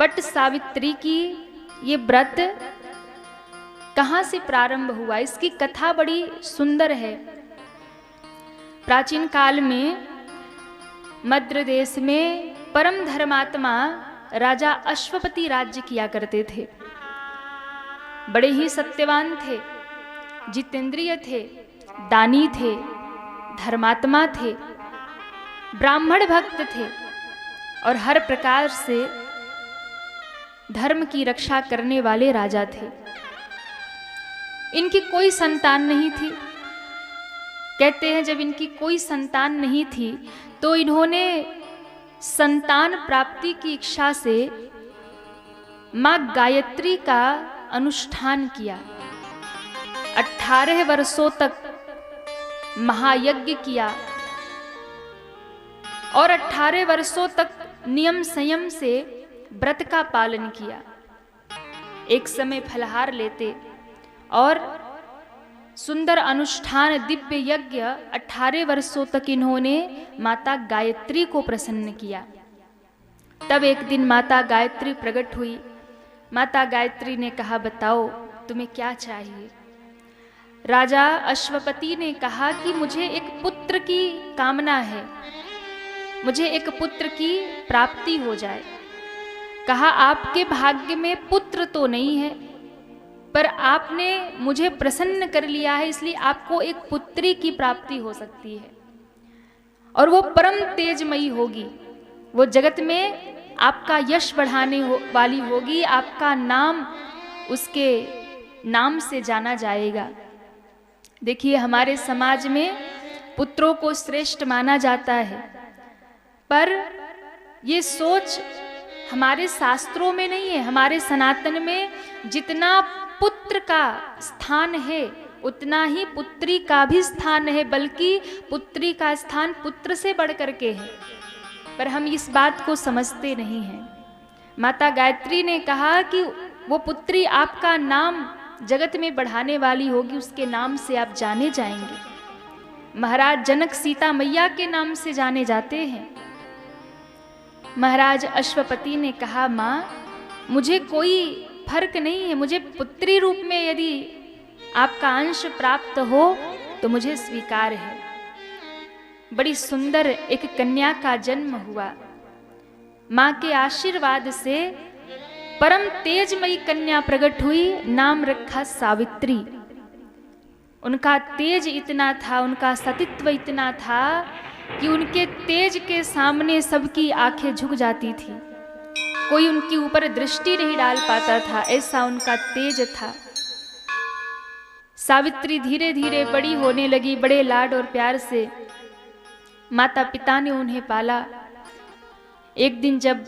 But Savitri की ये व्रत कहाँ से प्रारंभ हुआ, इसकी कथा बड़ी सुंदर है। प्राचीन काल में मद्र देश में परम धर्मात्मा राजा अश्वपति राज्य किया करते थे। बड़े ही सत्यवान थे, जितेंद्रिय थे, दानी थे, धर्मात्मा थे, ब्राह्मण भक्त थे और हर प्रकार से धर्म की रक्षा करने वाले राजा थे। इनकी कोई संतान नहीं थी। कहते हैं जब इनकी कोई संतान नहीं थी तो इन्होंने संतान प्राप्ति की इच्छा से मां गायत्री का अनुष्ठान किया। 18 वर्षों तक महायज्ञ किया और 18 वर्षों तक नियम संयम से व्रत का पालन किया। एक समय फलहार लेते और सुंदर अनुष्ठान दिव्य यज्ञ 18 वर्षों तक इन्होंने माता गायत्री को प्रसन्न किया। तब एक दिन माता गायत्री प्रकट हुई। माता गायत्री ने कहा, बताओ तुम्हें क्या चाहिए। राजा अश्वपति ने कहा कि मुझे एक पुत्र की कामना है, मुझे एक पुत्र की प्राप्ति हो जाए। कहा, आपके भाग्य में पुत्र तो नहीं है, पर आपने मुझे प्रसन्न कर लिया है, इसलिए आपको एक पुत्री की प्राप्ति हो सकती है और वो परम तेजमयी होगी। वो जगत में आपका यश बढ़ाने वाली होगी, आपका नाम उसके नाम से जाना जाएगा। देखिए, हमारे समाज में पुत्रों को श्रेष्ठ माना जाता है, पर ये सोच हमारे शास्त्रों में नहीं है। हमारे सनातन में जितना पुत्र का स्थान है उतना ही पुत्री का भी स्थान है, बल्कि पुत्री का स्थान पुत्र से बढ़ करके है, पर हम इस बात को समझते नहीं हैं। माता गायत्री ने कहा कि वो पुत्री आपका नाम जगत में बढ़ाने वाली होगी, उसके नाम से आप जाने जाएंगे। महाराज जनक सीता मैया के नाम से जाने जाते हैं। महाराज अश्वपति ने कहा, माँ मुझे कोई फर्क नहीं है, मुझे पुत्री रूप में यदि आपका अंश प्राप्त हो तो मुझे स्वीकार है। बड़ी सुंदर एक कन्या का जन्म हुआ। माँ के आशीर्वाद से परम तेजमयी कन्या प्रकट हुई, नाम रखा सावित्री। उनका तेज इतना था, उनका सतीत्व इतना था कि उनके तेज के सामने सबकी आंखें झुक जाती थी, कोई उनके ऊपर दृष्टि नहीं डाल पाता था, ऐसा उनका तेज था। सावित्री धीरे धीरे बड़ी होने लगी, बड़े लाड और प्यार से माता पिता ने उन्हें पाला। एक दिन जब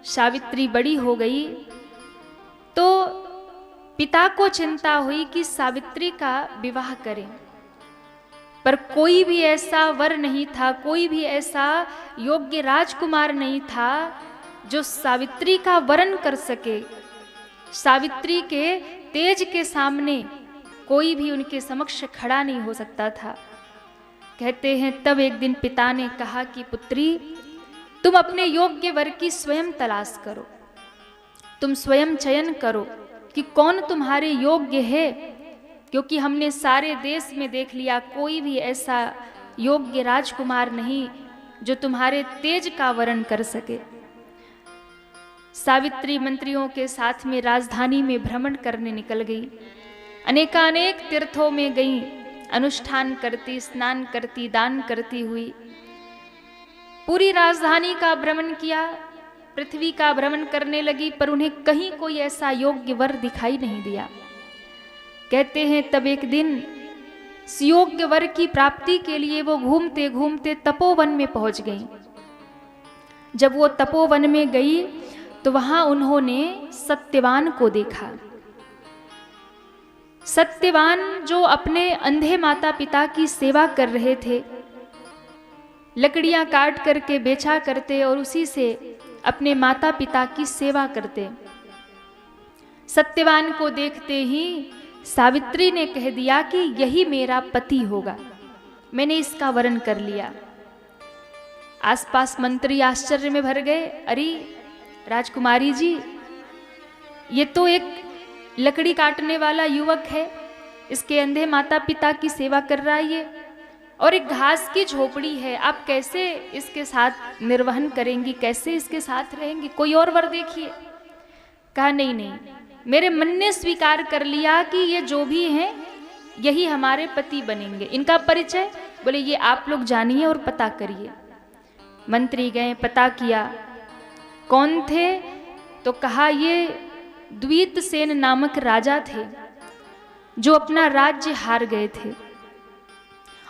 सावित्री बड़ी हो गई तो पिता को चिंता हुई कि सावित्री का विवाह करें, पर कोई भी ऐसा वर नहीं था, कोई भी ऐसा योग्य राजकुमार नहीं था जो सावित्री का वरण कर सके। सावित्री के तेज के सामने कोई भी उनके समक्ष खड़ा नहीं हो सकता था। कहते हैं तब एक दिन पिता ने कहा कि पुत्री, तुम अपने योग्य वर की स्वयं तलाश करो, तुम स्वयं चयन करो कि कौन तुम्हारे योग्य है, क्योंकि हमने सारे देश में देख लिया कोई भी ऐसा योग्य राजकुमार नहीं जो तुम्हारे तेज का वरण कर सके। सावित्री मंत्रियों के साथ में राजधानी में भ्रमण करने निकल गई। अनेकानेक तीर्थों में गई, अनुष्ठान करती, स्नान करती, दान करती हुई पूरी राजधानी का भ्रमण किया, पृथ्वी का भ्रमण करने लगी, पर उन्हें कहीं कोई ऐसा योग्य वर दिखाई नहीं दिया। कहते हैं तब एक दिन योग्य वर की प्राप्ति के लिए वो घूमते घूमते तपोवन में पहुंच गई। जब वो तपोवन में गई तो वहां उन्होंने सत्यवान को देखा। सत्यवान जो अपने अंधे माता पिता की सेवा कर रहे थे, लकड़ियां काट करके बेचा करते और उसी से अपने माता पिता की सेवा करते। सत्यवान को देखते ही सावित्री ने कह दिया कि यही मेरा पति होगा, मैंने इसका वरण कर लिया। आसपास मंत्री आश्चर्य में भर गए। अरे राजकुमारी जी, ये तो एक लकड़ी काटने वाला युवक है, इसके अंधे माता पिता की सेवा कर रहा है ये, और एक घास की झोपड़ी है, आप कैसे इसके साथ निर्वहन करेंगी, कैसे इसके साथ रहेंगी, कोई और वर देखिए। कहा नहीं नहीं, मेरे मन ने स्वीकार कर लिया कि ये जो भी हैं यही हमारे पति बनेंगे। इनका परिचय, बोले ये आप लोग जानिए और पता करिए। मंत्री गए, पता किया कौन थे, तो कहा ये द्वितसेन नामक राजा थे जो अपना राज्य हार गए थे,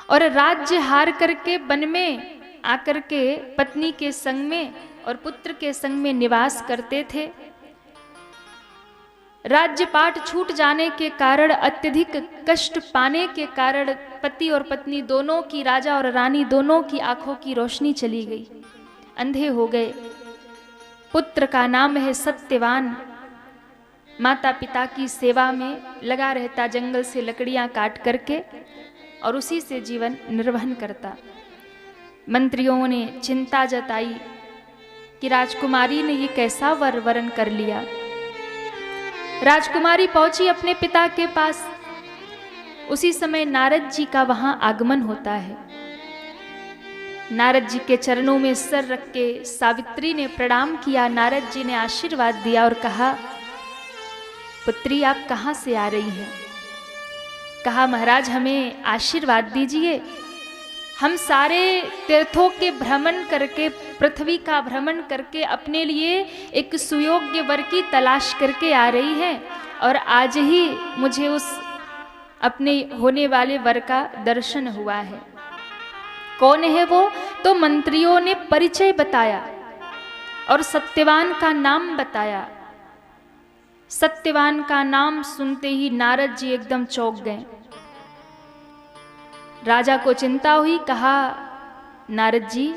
और राज्य हार करके वन में आकर के पत्नी के संग में और पुत्र के संग में निवास करते थे। राज्यपाट छूट जाने के कारण, अत्यधिक कष्ट पाने के कारण पति और पत्नी दोनों की, राजा और रानी दोनों की आंखों की रोशनी चली गई, अंधे हो गए। पुत्र का नाम है सत्यवान, माता पिता की सेवा में लगा रहता, जंगल से लकड़ियां काट करके और उसी से जीवन निर्वहन करता। मंत्रियों ने चिंता जताई कि राजकुमारी ने ये कैसा वरण कर लिया। राजकुमारी पहुंची अपने पिता के पास। उसी समय नारद जी का वहां आगमन होता है। नारद जी के चरणों में सर रख के सावित्री ने प्रणाम किया। नारद जी ने आशीर्वाद दिया और कहा, पुत्री आप कहाँ से आ रही हैं? कहा, महाराज हमें आशीर्वाद दीजिए, हम सारे तीर्थों के भ्रमण करके, पृथ्वी का भ्रमण करके अपने लिए एक सुयोग्य वर की तलाश करके आ रही हैं, और आज ही मुझे उस अपने होने वाले वर का दर्शन हुआ है। कौन है वो? तो मंत्रियों ने परिचय बताया और सत्यवान का नाम बताया। सत्यवान का नाम सुनते ही नारद जी एकदम चौंक गए। राजा को चिंता हुई। कहा, नारद जी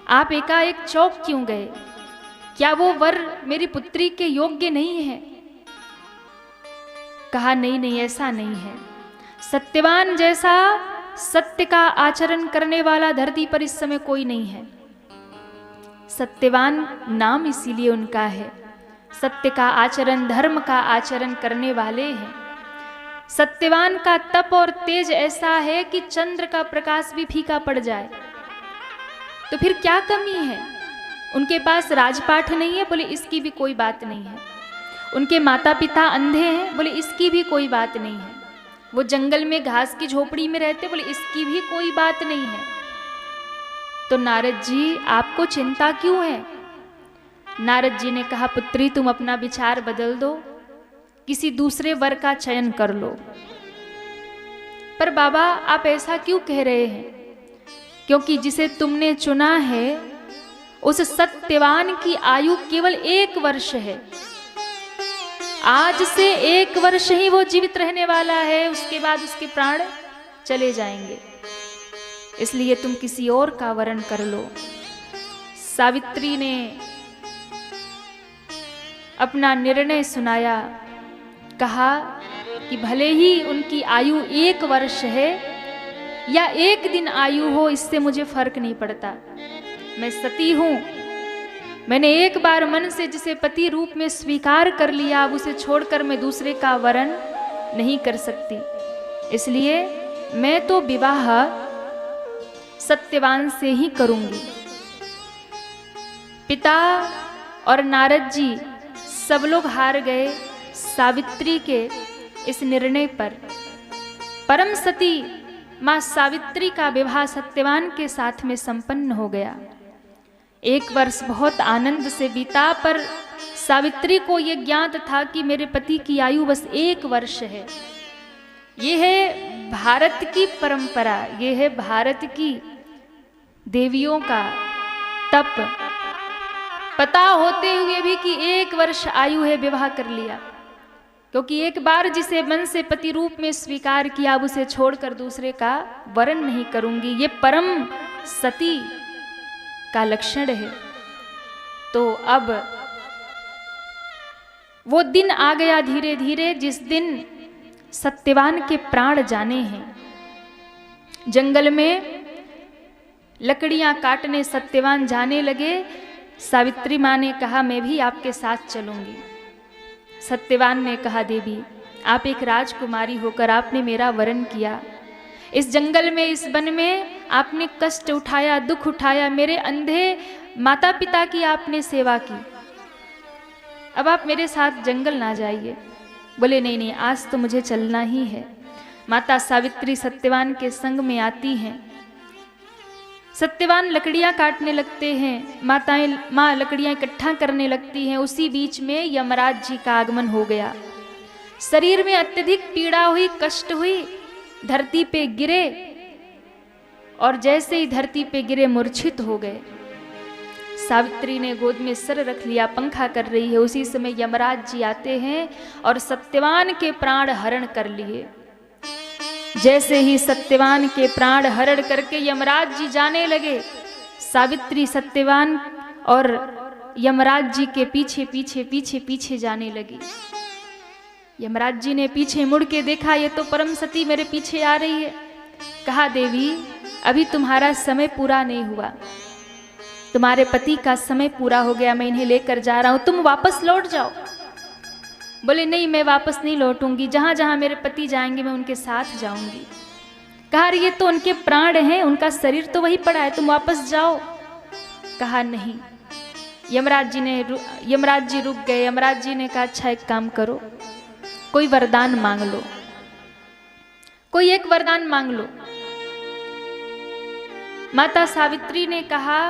आप एकाएक चौंक क्यों गए? क्या वो वर मेरी पुत्री के योग्य नहीं है? कहा, नहीं नहीं, ऐसा नहीं है। सत्यवान जैसा सत्य का आचरण करने वाला धरती पर इस समय कोई नहीं है। सत्यवान नाम इसीलिए उनका है, सत्य का आचरण, धर्म का आचरण करने वाले हैं। सत्यवान का तप और तेज ऐसा है कि चंद्र का प्रकाश भी फीका पड़ जाए। तो फिर क्या कमी है? उनके पास राजपाठ नहीं है, बोले इसकी भी कोई बात नहीं है। उनके माता पिता अंधे हैं, बोले इसकी भी कोई बात नहीं है। वो जंगल में घास की झोपड़ी में रहते, बोले इसकी भी कोई बात नहीं है। तो नारद जी आपको चिंता क्यों है? नारद जी ने कहा, पुत्री तुम अपना विचार बदल दो, किसी दूसरे वर का चयन कर लो। पर बाबा आप ऐसा क्यों कह रहे हैं? क्योंकि जिसे तुमने चुना है उस सत्यवान की आयु केवल 1 वर्ष है। आज से 1 वर्ष ही वो जीवित रहने वाला है, उसके बाद उसके प्राण चले जाएंगे, इसलिए तुम किसी और का वरण कर लो। सावित्री ने अपना निर्णय सुनाया। कहा कि भले ही उनकी आयु 1 वर्ष है या 1 दिन आयु हो, इससे मुझे फर्क नहीं पड़ता। मैं सती हूं, मैंने एक बार मन से जिसे पति रूप में स्वीकार कर लिया, अब उसे छोड़कर मैं दूसरे का वरण नहीं कर सकती। इसलिए मैं तो विवाह सत्यवान से ही करूंगी। पिता और नारद जी सब लोग हार गए सावित्री के इस निर्णय पर। परम सती मां सावित्री का विवाह सत्यवान के साथ में संपन्न हो गया। 1 वर्ष बहुत आनंद से बीता, पर सावित्री को यह ज्ञात था कि मेरे पति की आयु बस 1 वर्ष है। ये है भारत की परंपरा, ये है भारत की देवियों का तप। पता होते हुए भी कि 1 वर्ष आयु है, विवाह कर लिया। क्योंकि एक बार जिसे मन से पति रूप में स्वीकार किया, अब उसे छोड़कर दूसरे का वरण नहीं करूंगी। ये परम सती का लक्षण है। तो अब वो दिन आ गया धीरे धीरे, जिस दिन सत्यवान के प्राण जाने हैं। जंगल में लकड़ियां काटने सत्यवान जाने लगे, सावित्री माँ ने कहा मैं भी आपके साथ चलूंगी। सत्यवान ने कहा देवी आप एक राजकुमारी होकर आपने मेरा वरण किया, इस जंगल में इस वन में आपने कष्ट उठाया, दुख उठाया, मेरे अंधे माता पिता की आपने सेवा की, अब आप मेरे साथ जंगल ना जाइए। बोले नहीं नहीं आज तो मुझे चलना ही है। माता सावित्री सत्यवान के संग में आती हैं। सत्यवान लकड़ियां काटने लगते हैं, माँ लकड़ियां इकट्ठा करने लगती हैं। उसी बीच में यमराज जी का आगमन हो गया। शरीर में अत्यधिक पीड़ा हुई, कष्ट हुई, धरती पे गिरे और जैसे ही धरती पे गिरे मूर्छित हो गए। सावित्री ने गोद में सर रख लिया, पंखा कर रही है। उसी समय यमराज जी आते हैं और सत्यवान के प्राण हरण कर लिए। जैसे ही सत्यवान के प्राण हरण करके यमराज जी जाने लगे, सावित्री सत्यवान और यमराज जी के पीछे पीछे पीछे पीछे जाने लगी। यमराज जी ने पीछे मुड़ के देखा, ये तो परम सती मेरे पीछे आ रही है। कहा देवी अभी तुम्हारा समय पूरा नहीं हुआ, तुम्हारे पति का समय पूरा हो गया, मैं इन्हें लेकर जा रहा हूं, तुम वापस लौट जाओ। बोले नहीं मैं वापस नहीं लौटूंगी, जहां जहां मेरे पति जाएंगे मैं उनके साथ जाऊंगी। कहा ये तो उनके प्राण हैं, उनका शरीर तो वही पड़ा है, तुम वापस जाओ। कहा नहीं। यमराज जी रुक गए। यमराज जी ने कहा अच्छा एक काम करो, कोई वरदान मांग लो, कोई एक वरदान मांग लो। माता सावित्री ने कहा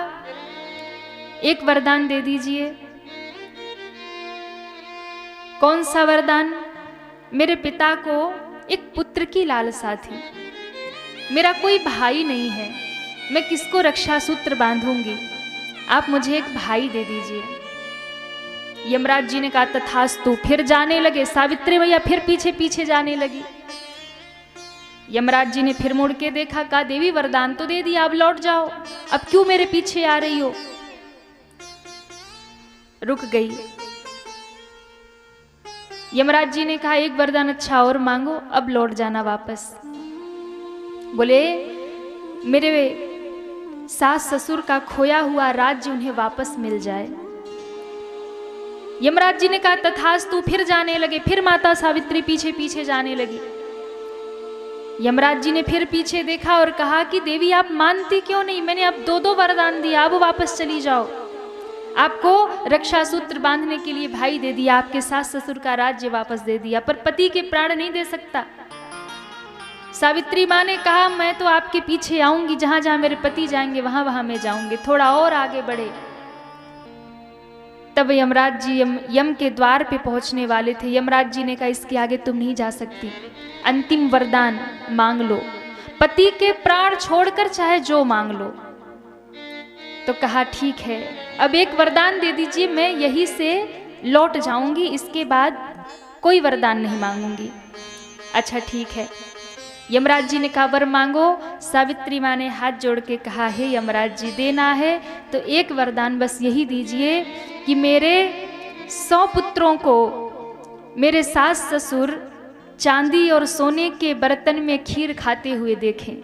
एक वरदान दे दीजिए। कौन सा वरदान? मेरे पिता को एक पुत्र की लालसा थी, मेरा कोई भाई नहीं है, मैं किसको रक्षा सूत्र बांधूंगी, आप मुझे एक भाई दे दीजिए। यमराज जी ने कहा तथास्तु। फिर जाने लगे। सावित्री मैया फिर पीछे पीछे जाने लगी। यमराज जी ने फिर मुड़ के देखा, कहा देवी वरदान तो दे दिया, अब लौट जाओ, अब क्यों मेरे पीछे आ रही हो। रुक गई। यमराज जी ने कहा एक वरदान अच्छा और मांगो, अब लौट जाना वापस। बोले मेरे सास ससुर का खोया हुआ राज्य उन्हें वापस मिल जाए। यमराज जी ने कहा तथास्तु। फिर जाने लगे। फिर माता सावित्री पीछे पीछे जाने लगी। यमराज जी ने फिर पीछे देखा और कहा कि देवी आप मानती क्यों नहीं, मैंने अब दो वरदान दिया, अब वापस चली जाओ, आपको रक्षा सूत्र बांधने के लिए भाई दे दिया, आपके सास ससुर का राज्य वापस दे दिया, पर पति के प्राण नहीं दे सकता। सावित्री माँ ने कहा मैं तो आपके पीछे आऊंगी, जहां जहां मेरे पति जाएंगे वहां वहां मैं जाऊंगी, थोड़ा और आगे बढ़े। तब यमराज जी यम के द्वार पे पहुंचने वाले थे। यमराज जी ने कहा इसके आगे तुम नहीं जा सकती, अंतिम वरदान मांग लो, पति के प्राण छोड़कर चाहे जो मांग लो। तो कहा ठीक है, अब एक वरदान दे दीजिए, मैं यहीं से लौट जाऊंगी, इसके बाद कोई वरदान नहीं मांगूंगी। अच्छा ठीक है। यमराज जी ने कहा वर मांगो। सावित्री माँ ने हाथ जोड़ के कहा हे यमराज जी देना है तो एक वरदान बस यही दीजिए कि मेरे 100 पुत्रों को मेरे सास ससुर चांदी और सोने के बर्तन में खीर खाते हुए देखें।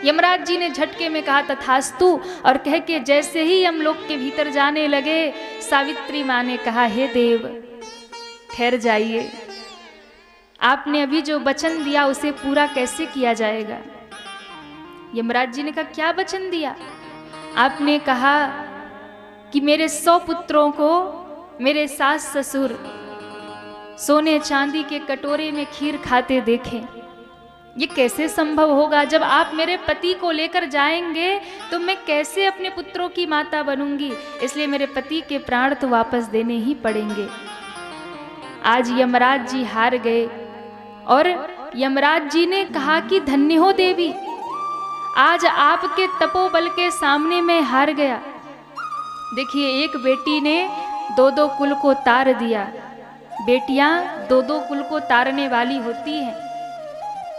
यमराज जी ने झटके में कहा तथास्तु और कह के जैसे ही यमलोक के भीतर जाने लगे, सावित्री माँ ने कहा हे देव ठहर जाइए, आपने अभी जो वचन दिया उसे पूरा कैसे किया जाएगा। यमराज जी ने कहा क्या वचन दिया? आपने कहा कि मेरे 100 पुत्रों को मेरे सास ससुर सोने चांदी के कटोरे में खीर खाते देखें। ये कैसे संभव होगा? जब आप मेरे पति को लेकर जाएंगे तो मैं कैसे अपने पुत्रों की माता बनूंगी, इसलिए मेरे पति के प्राण तो वापस देने ही पड़ेंगे। आज यमराज जी हार गए और यमराज जी ने कहा कि धन्य हो देवी, आज आपके तपोबल के सामने मैं हार गया। देखिए एक बेटी ने 2 कुल को तार दिया, बेटियां 2 कुल को तारने वाली होती हैं।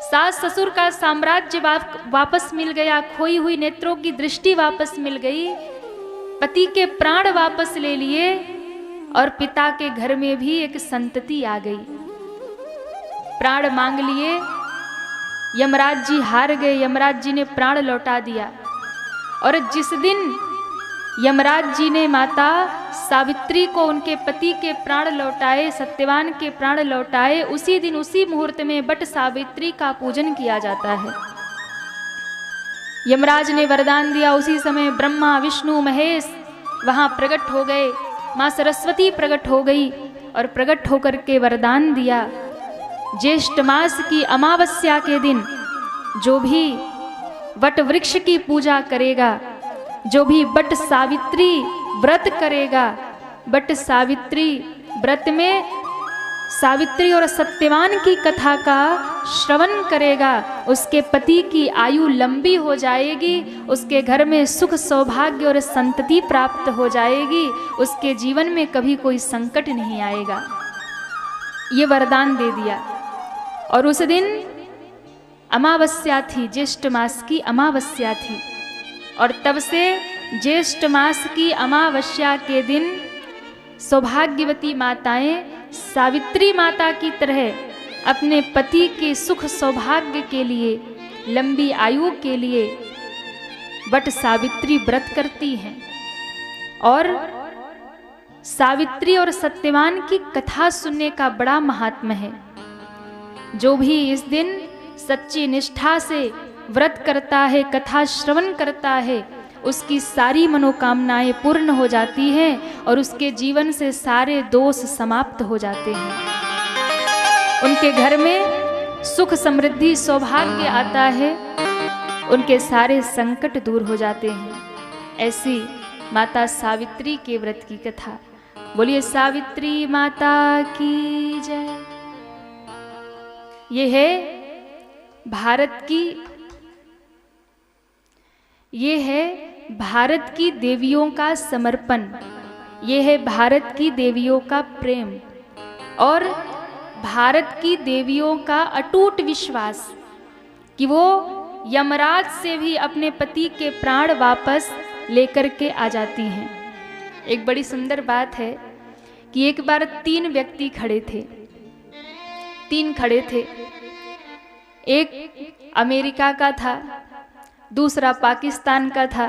सास ससुर का साम्राज्य वापस मिल गया, खोई हुई नेत्रों की दृष्टि वापस मिल गई, पति के प्राण वापस ले लिए और पिता के घर में भी एक संतति आ गई। प्राण मांग लिए, यमराज जी हार गए, यमराज जी ने प्राण लौटा दिया। और जिस दिन यमराज जी ने माता सावित्री को उनके पति के प्राण लौटाए, सत्यवान के प्राण लौटाए। उसी दिन उसी मुहूर्त में बट सावित्री का पूजन किया जाता है। यमराज ने वरदान दिया, उसी समय ब्रह्मा विष्णु महेश वहां प्रकट हो गए, मां सरस्वती प्रकट हो गई और प्रकट होकर के वरदान दिया, ज्येष्ठ मास की अमावस्या के दिन जो भी वट वृक्ष की पूजा करेगा, जो भी बट सावित्री व्रत करेगा, बट सावित्री व्रत में सावित्री और सत्यवान की कथा का श्रवण करेगा, उसके पति की आयु लंबी हो जाएगी, उसके घर में सुख सौभाग्य और संतति प्राप्त हो जाएगी, उसके जीवन में कभी कोई संकट नहीं आएगा। ये वरदान दे दिया। और उस दिन अमावस्या थी, ज्येष्ठ मास की अमावस्या थी। और तब से ज्येष्ठ मास की अमावस्या के दिन सौभाग्यवती माताएं सावित्री माता की तरह अपने पति के सुख सौभाग्य के लिए, लंबी आयु के लिए बट सावित्री व्रत करती हैं। और सावित्री और सत्यवान की कथा सुनने का बड़ा महात्म्य है। जो भी इस दिन सच्ची निष्ठा से व्रत करता है, कथा श्रवण करता है, उसकी सारी मनोकामनाएं पूर्ण हो जाती हैं और उसके जीवन से सारे दोष समाप्त हो जाते हैं। उनके घर में सुख समृद्धि सौभाग्य आता है, उनके सारे संकट दूर हो जाते हैं। ऐसी माता सावित्री के व्रत की कथा। बोलिए सावित्री माता की जय। ये है भारत की देवियों का समर्पण, ये है भारत की देवियों का प्रेम और भारत की देवियों का अटूट विश्वास कि वो यमराज से भी अपने पति के प्राण वापस लेकर के आ जाती हैं। एक बड़ी सुंदर बात है कि एक बार 3 व्यक्ति खड़े थे, 3 खड़े थे। एक अमेरिका का था, दूसरा पाकिस्तान का था,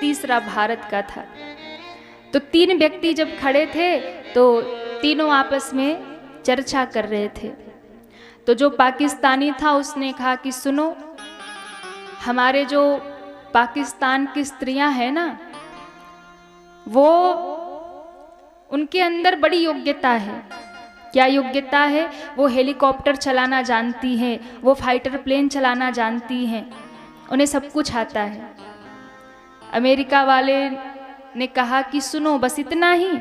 तीसरा भारत का था। तो 3 व्यक्ति जब खड़े थे तो तीनों आपस में चर्चा कर रहे थे। तो जो पाकिस्तानी था उसने कहा कि सुनो, हमारे जो पाकिस्तान की स्त्रियां हैं ना, वो उनके अंदर बड़ी योग्यता है। क्या योग्यता है? वो हेलीकॉप्टर चलाना जानती हैं, वो फाइटर प्लेन चलाना जानती हैं, उन्हें सब कुछ आता है। अमेरिका वाले ने कहा कि सुनो, बस इतना ही,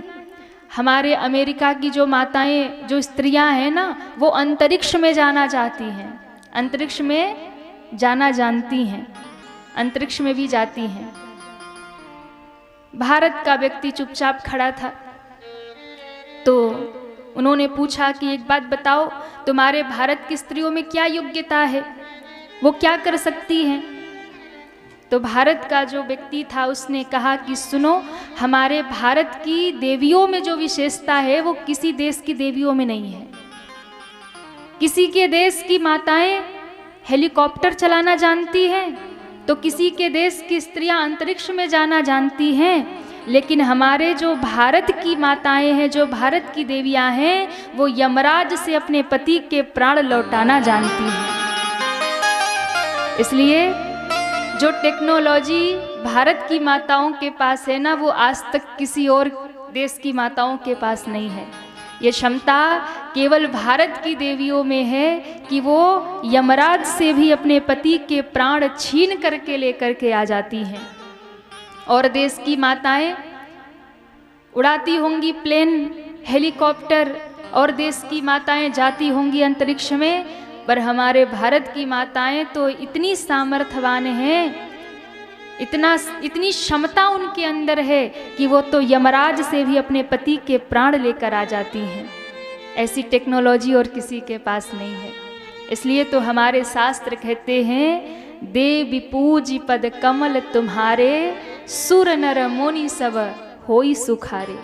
हमारे अमेरिका की जो माताएं, जो स्त्रियां हैं ना, वो अंतरिक्ष में जाना चाहती हैं, अंतरिक्ष में जाना जानती हैं, अंतरिक्ष में भी जाती हैं। भारत का व्यक्ति चुपचाप खड़ा था। तो उन्होंने पूछा कि एक बात बताओ, तुम्हारे भारत की स्त्रियों में क्या योग्यता है, वो क्या कर सकती हैं? तो भारत का जो व्यक्ति था उसने कहा कि सुनो, हमारे भारत की देवियों में जो विशेषता है वो किसी देश की देवियों में नहीं है। किसी के देश की माताएं हेलीकॉप्टर चलाना जानती हैं, तो किसी के देश की स्त्रियां अंतरिक्ष में जाना जानती हैं, लेकिन हमारे जो भारत की माताएं हैं, जो भारत की देवियां हैं, वो यमराज से अपने पति के प्राण लौटाना जानती हैं। इसलिए जो टेक्नोलॉजी भारत की माताओं के पास है ना, वो आज तक किसी और देश की माताओं के पास नहीं है। ये क्षमता केवल भारत की देवियों में है कि वो यमराज से भी अपने पति के प्राण छीन करके लेकर के आ जाती हैं। और देश की माताएं उड़ाती होंगी प्लेन, हेलीकॉप्टर, और देश की माताएं जाती होंगी अंतरिक्ष में, पर हमारे भारत की माताएं तो इतनी सामर्थ्यवान हैं, इतनी क्षमता उनके अंदर है कि वो तो यमराज से भी अपने पति के प्राण लेकर आ जाती हैं। ऐसी टेक्नोलॉजी और किसी के पास नहीं है। इसलिए तो हमारे शास्त्र कहते हैं, देवी पूजी पद कमल तुम्हारे, सुर नर मुनि सब होई सुखारे।